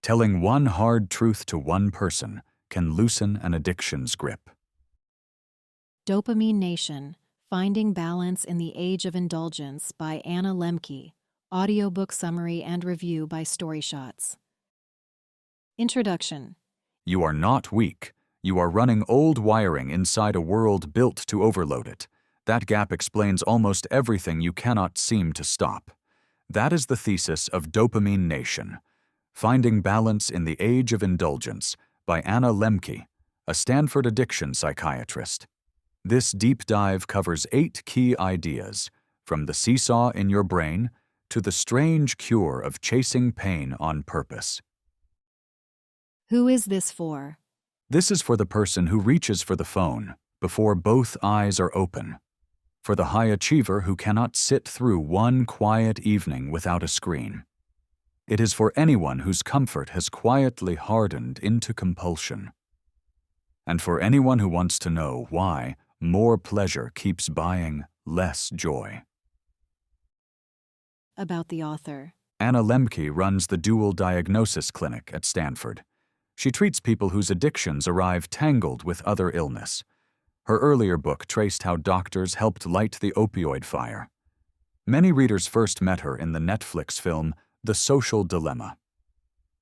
Telling one hard truth to one person can loosen an addiction's grip. Dopamine Nation, Finding Balance in the Age of Indulgence by Anna Lembke. Audiobook summary and review by Storyshots. Introduction. You are not weak. You are running old wiring inside a world built to overload it. That gap explains almost everything you cannot seem to stop. That is the thesis of Dopamine Nation. Finding Balance in the Age of Indulgence by Anna Lembke, a Stanford addiction psychiatrist. This deep dive covers 8 key ideas, from the seesaw in your brain to the strange cure of chasing pain on purpose. Who is this for? This is for the person who reaches for the phone before both eyes are open, for the high achiever who cannot sit through one quiet evening without a screen. It is for anyone whose comfort has quietly hardened into compulsion. And for anyone who wants to know why more pleasure keeps buying less joy. About the author. Anna Lembke runs the Dual Diagnosis Clinic at Stanford. She treats people whose addictions arrive tangled with other illness. Her earlier book traced how doctors helped light the opioid fire. Many readers first met her in the Netflix film The Social Dilemma.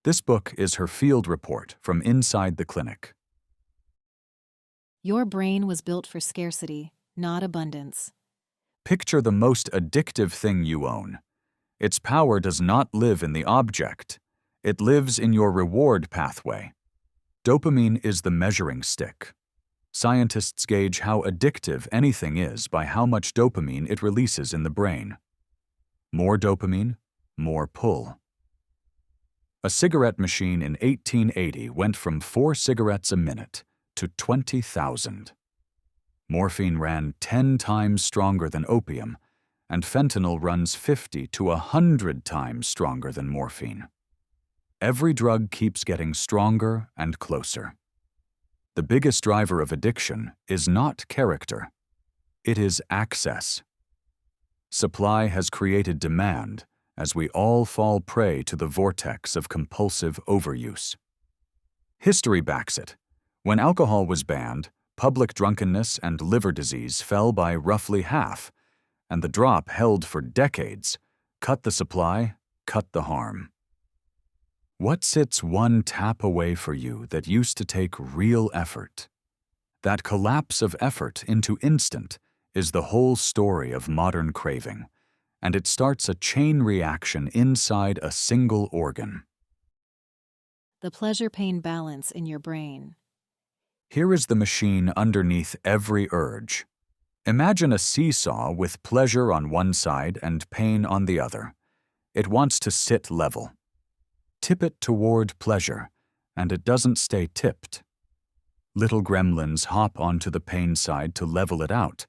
This book is her field report from inside the clinic. Your brain was built for scarcity, not abundance. Picture the most addictive thing you own. Its power does not live in the object. It lives in your reward pathway. Dopamine is the measuring stick. Scientists gauge how addictive anything is by how much dopamine it releases in the brain. More dopamine, more pull. A cigarette machine in 1880 went from 4 cigarettes a minute to 20,000. Morphine ran 10 times stronger than opium, and fentanyl runs 50 to 100 times stronger than morphine. Every drug keeps getting stronger and closer. The biggest driver of addiction is not character. It is access. Supply has created demand as we all fall prey to the vortex of compulsive overuse. History backs it. When alcohol was banned, public drunkenness and liver disease fell by roughly half, and the drop held for decades. Cut the supply, cut the harm. What sits one tap away for you that used to take real effort? That collapse of effort into instant is the whole story of modern craving, and it starts a chain reaction inside a single organ. The pleasure pain balance in your brain. Here is the machine underneath every urge. Imagine a seesaw with pleasure on one side and pain on the other. It wants to sit level. Tip it toward pleasure, and it doesn't stay tipped. Little gremlins hop onto the pain side to level it out,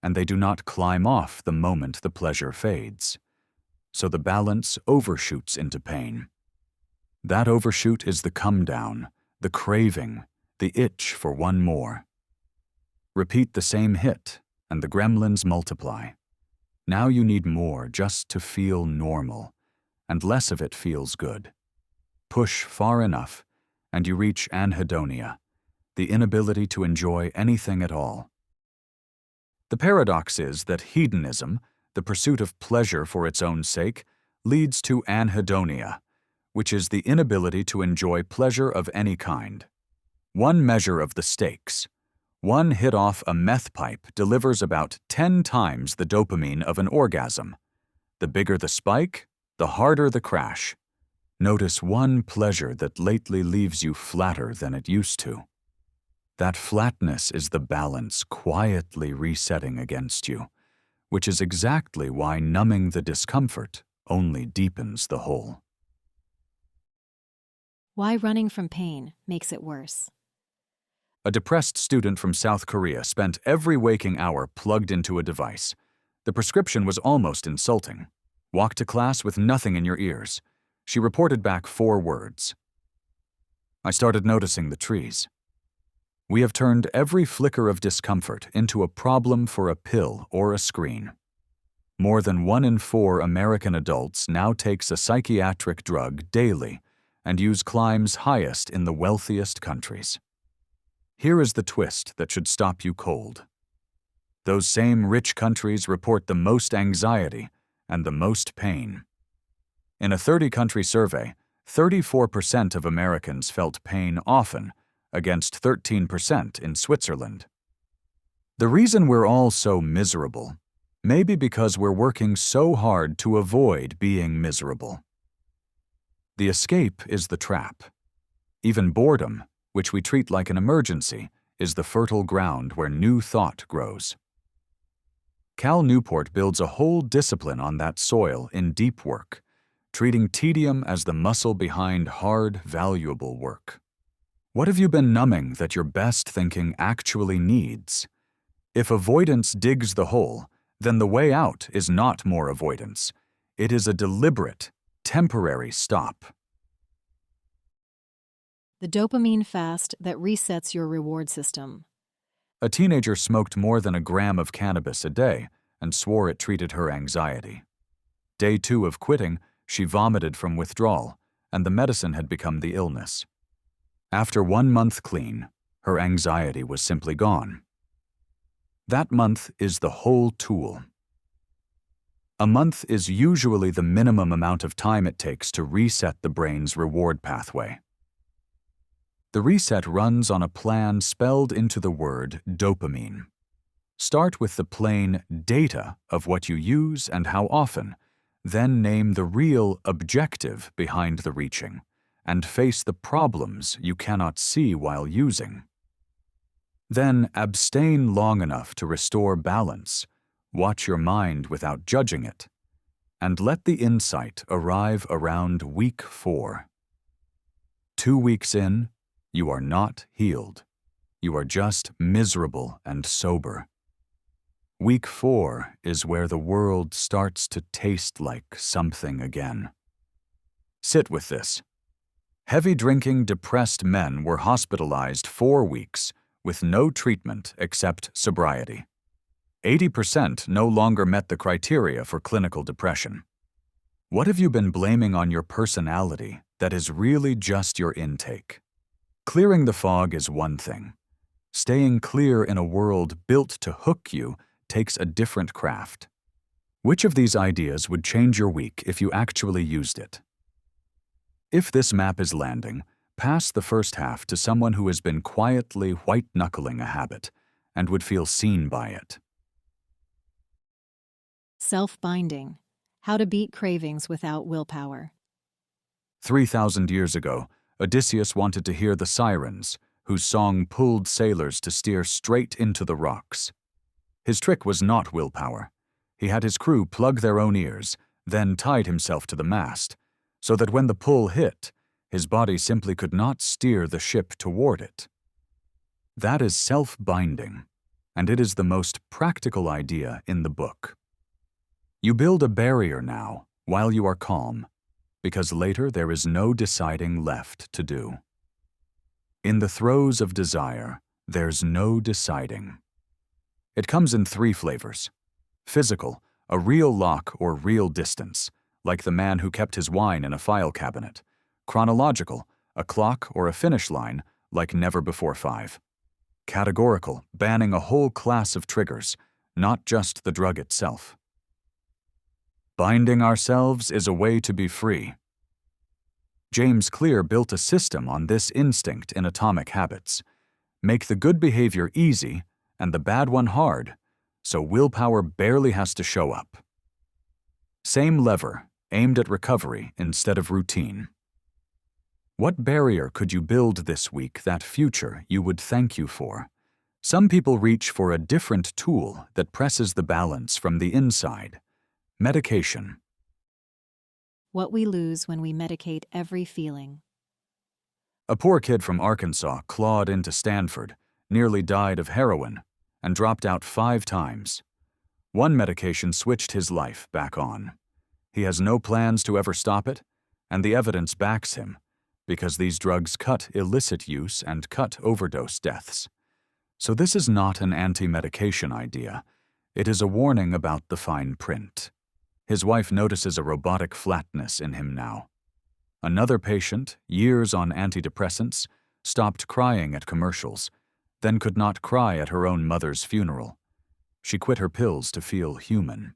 and they do not climb off the moment the pleasure fades. So the balance overshoots into pain. That overshoot is the come down, the craving, the itch for one more. Repeat the same hit, and the gremlins multiply. Now you need more just to feel normal, and less of it feels good. Push far enough, and you reach anhedonia, the inability to enjoy anything at all. The paradox is that hedonism, the pursuit of pleasure for its own sake, leads to anhedonia, which is the inability to enjoy pleasure of any kind. One measure of the stakes. One hit off a meth pipe delivers about 10 times the dopamine of an orgasm. The bigger the spike, the harder the crash. Notice one pleasure that lately leaves you flatter than it used to. That flatness is the balance quietly resetting against you, which is exactly why numbing the discomfort only deepens the hole. Why running from pain makes it worse. A depressed student from South Korea spent every waking hour plugged into a device. The prescription was almost insulting. Walk to class with nothing in your ears. She reported back 4 words. I started noticing the trees. We have turned every flicker of discomfort into a problem for a pill or a screen. More than 1 in 4 American adults now takes a psychiatric drug daily, and use climbs highest in the wealthiest countries. Here is the twist that should stop you cold. Those same rich countries report the most anxiety and the most pain. In a 30-country survey, 34% of Americans felt pain often, against 13% in Switzerland. The reason we're all so miserable may be because we're working so hard to avoid being miserable. The escape is the trap. Even boredom, which we treat like an emergency, is the fertile ground where new thought grows. Cal Newport builds a whole discipline on that soil in deep work, treating tedium as the muscle behind hard, valuable work. What have you been numbing that your best thinking actually needs? If avoidance digs the hole, then the way out is not more avoidance. It is a deliberate, temporary stop. The dopamine fast that resets your reward system. A teenager smoked more than a gram of cannabis a day and swore it treated her anxiety. Day 2 of quitting, she vomited from withdrawal, and the medicine had become the illness. After 1 month clean, her anxiety was simply gone. That month is the whole tool. A month is usually the minimum amount of time it takes to reset the brain's reward pathway. The reset runs on a plan spelled into the word dopamine. Start with the plain data of what you use and how often, then name the real objective behind the reaching, and face the problems you cannot see while using. Then abstain long enough to restore balance, watch your mind without judging it, and let the insight arrive around week 4. 2 weeks in, you are not healed. You are just miserable and sober. Week 4 is where the world starts to taste like something again. Sit with this. Heavy drinking, depressed men were hospitalized 4 weeks with no treatment except sobriety. 80% no longer met the criteria for clinical depression. What have you been blaming on your personality that is really just your intake? Clearing the fog is one thing. Staying clear in a world built to hook you takes a different craft. Which of these ideas would change your week if you actually used it? If this map is landing, pass the first half to someone who has been quietly white-knuckling a habit and would feel seen by it. Self-binding. How to beat cravings without willpower. 3,000 years ago, Odysseus wanted to hear the sirens, whose song pulled sailors to steer straight into the rocks. His trick was not willpower. He had his crew plug their own ears, then tied himself to the mast, so that when the pull hit, his body simply could not steer the ship toward it. That is self-binding, and it is the most practical idea in the book. You build a barrier now, while you are calm, because later there is no deciding left to do. In the throes of desire, there's no deciding. It comes in 3 flavors. Physical, a real lock or real distance, like the man who kept his wine in a file cabinet. Chronological, a clock or a finish line, like never before 5. Categorical, banning a whole class of triggers, not just the drug itself. Binding ourselves is a way to be free. James Clear built a system on this instinct in Atomic Habits. Make the good behavior easy and the bad one hard, so willpower barely has to show up. Same lever, aimed at recovery instead of routine. What barrier could you build this week that future you would thank you for? Some people reach for a different tool that presses the balance from the inside. Medication. What we lose when we medicate every feeling. A poor kid from Arkansas clawed into Stanford, nearly died of heroin, and dropped out 5 times. One medication switched his life back on. He has no plans to ever stop it, and the evidence backs him, because these drugs cut illicit use and cut overdose deaths. So this is not an anti-medication idea. It is a warning about the fine print. His wife notices a robotic flatness in him now. Another patient, years on antidepressants, stopped crying at commercials, then could not cry at her own mother's funeral. She quit her pills to feel human.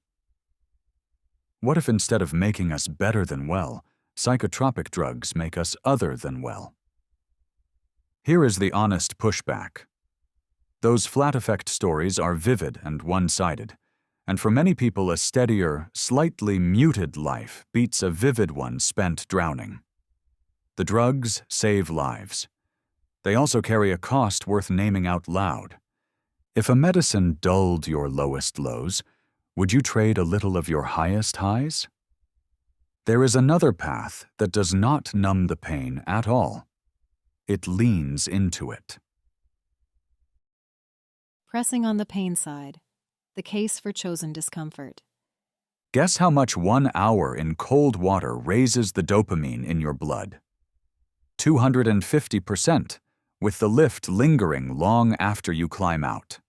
What if instead of making us better than well, psychotropic drugs make us other than well? Here is the honest pushback. Those flat effect stories are vivid and one-sided, and for many people a steadier, slightly muted life beats a vivid one spent drowning. The drugs save lives. They also carry a cost worth naming out loud. If a medicine dulled your lowest lows, would you trade a little of your highest highs? There is another path that does not numb the pain at all. It leans into it. Pressing on the pain side. The case for chosen discomfort. Guess how much 1 hour in cold water raises the dopamine in your blood? 250%, with the lift lingering long after you climb out.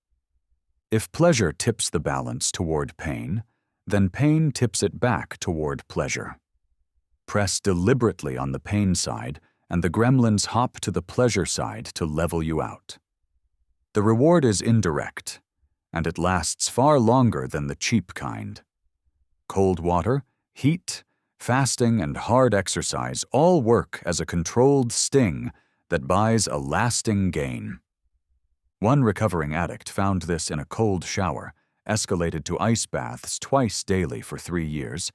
If pleasure tips the balance toward pain, then pain tips it back toward pleasure. Press deliberately on the pain side, and the gremlins hop to the pleasure side to level you out. The reward is indirect, and it lasts far longer than the cheap kind. Cold water, heat, fasting, and hard exercise all work as a controlled sting that buys a lasting gain. One recovering addict found this in a cold shower, escalated to ice baths twice daily for 3 years,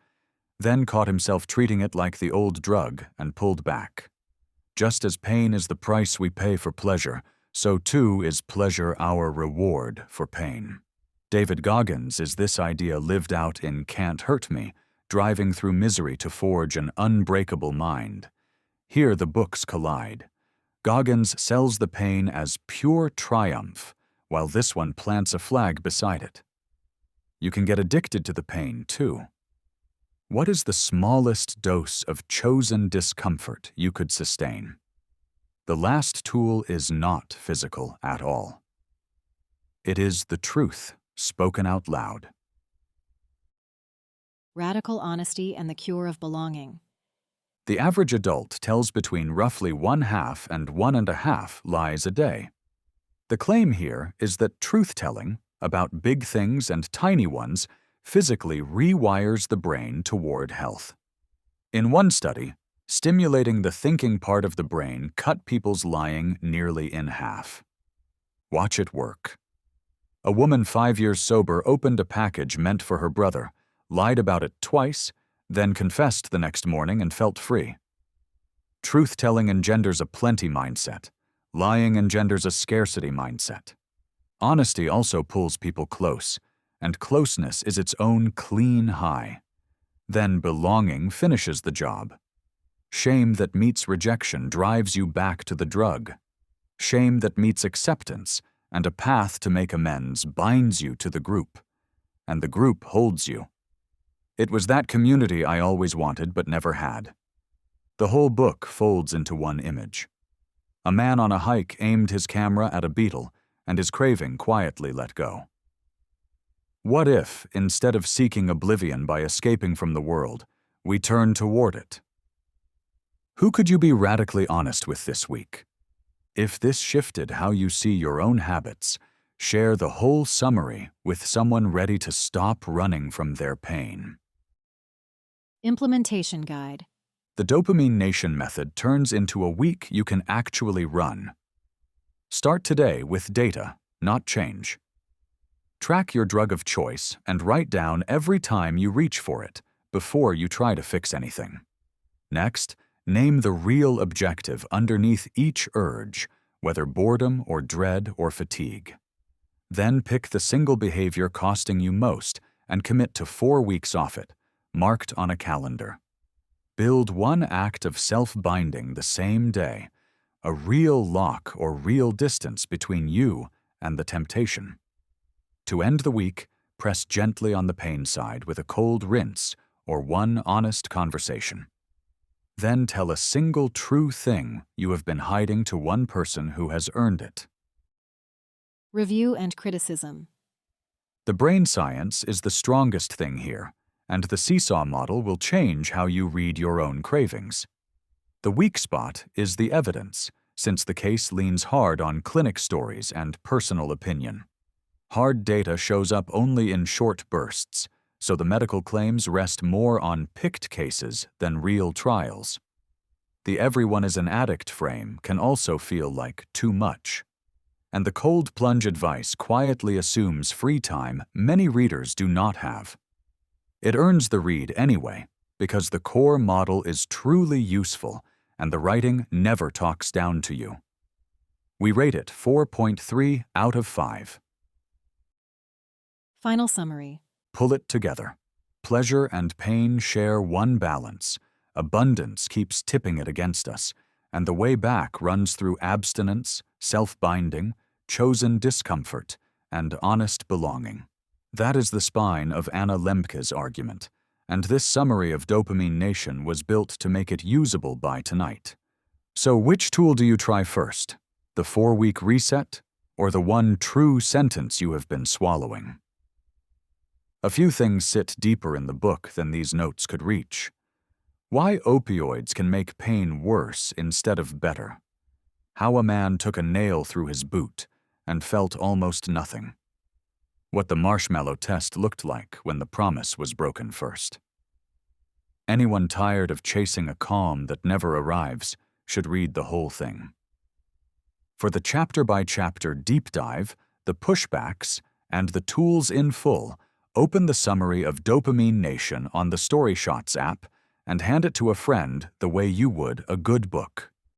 then caught himself treating it like the old drug and pulled back. Just as pain is the price we pay for pleasure, so too is pleasure our reward for pain. David Goggins is this idea lived out in Can't Hurt Me, driving through misery to forge an unbreakable mind. Here the books collide. Goggins sells the pain as pure triumph, while this one plants a flag beside it. You can get addicted to the pain, too. What is the smallest dose of chosen discomfort you could sustain? The last tool is not physical at all. It is the truth spoken out loud. Radical honesty and the cure of belonging. The average adult tells between roughly 1/2 and 1.5 lies a day. The claim here is that truth-telling about big things and tiny ones physically rewires the brain toward health. In one study, stimulating the thinking part of the brain cut people's lying nearly in half. Watch it work. A woman 5 years sober opened a package meant for her brother, lied about it twice, then confessed the next morning and felt free. Truth-telling engenders a plenty mindset. Lying engenders a scarcity mindset. Honesty also pulls people close, and closeness is its own clean high. Then belonging finishes the job. Shame that meets rejection drives you back to the drug. Shame that meets acceptance and a path to make amends binds you to the group, and the group holds you. It was that community I always wanted but never had. The whole book folds into one image. A man on a hike aimed his camera at a beetle, and his craving quietly let go. What if, instead of seeking oblivion by escaping from the world, we turn toward it? Who could you be radically honest with this week? If this shifted how you see your own habits, share the whole summary with someone ready to stop running from their pain. Implementation Guide. The Dopamine Nation method turns into a week you can actually run. Start today with data, not change. Track your drug of choice and write down every time you reach for it before you try to fix anything. Next, name the real objective underneath each urge, whether boredom or dread or fatigue. Then pick the single behavior costing you most and commit to 4 weeks off it, marked on a calendar. Build one act of self-binding the same day, a real lock or real distance between you and the temptation. To end the week, press gently on the pain side with a cold rinse or one honest conversation. Then tell a single true thing you have been hiding to one person who has earned it. Review and criticism. The brain science is the strongest thing here, and the seesaw model will change how you read your own cravings. The weak spot is the evidence, since the case leans hard on clinic stories and personal opinion. Hard data shows up only in short bursts, so the medical claims rest more on picked cases than real trials. The everyone is an addict frame can also feel like too much. And the cold plunge advice quietly assumes free time many readers do not have. It earns the read anyway, because the core model is truly useful and the writing never talks down to you. We rate it 4.3 out of 5. Final summary. Pull it together. Pleasure and pain share one balance. Abundance keeps tipping it against us, and the way back runs through abstinence, self-binding, chosen discomfort, and honest belonging. That is the spine of Anna Lembke's argument, and this summary of Dopamine Nation was built to make it usable by tonight. So which tool do you try first? The 4-week reset, or the one true sentence you have been swallowing? A few things sit deeper in the book than these notes could reach. Why opioids can make pain worse instead of better. How a man took a nail through his boot and felt almost nothing. What the marshmallow test looked like when the promise was broken first. Anyone tired of chasing a calm that never arrives should read the whole thing. For the chapter-by-chapter deep dive, the pushbacks, and the tools in full, open the summary of Dopamine Nation on the Story Shots app and hand it to a friend the way you would a good book.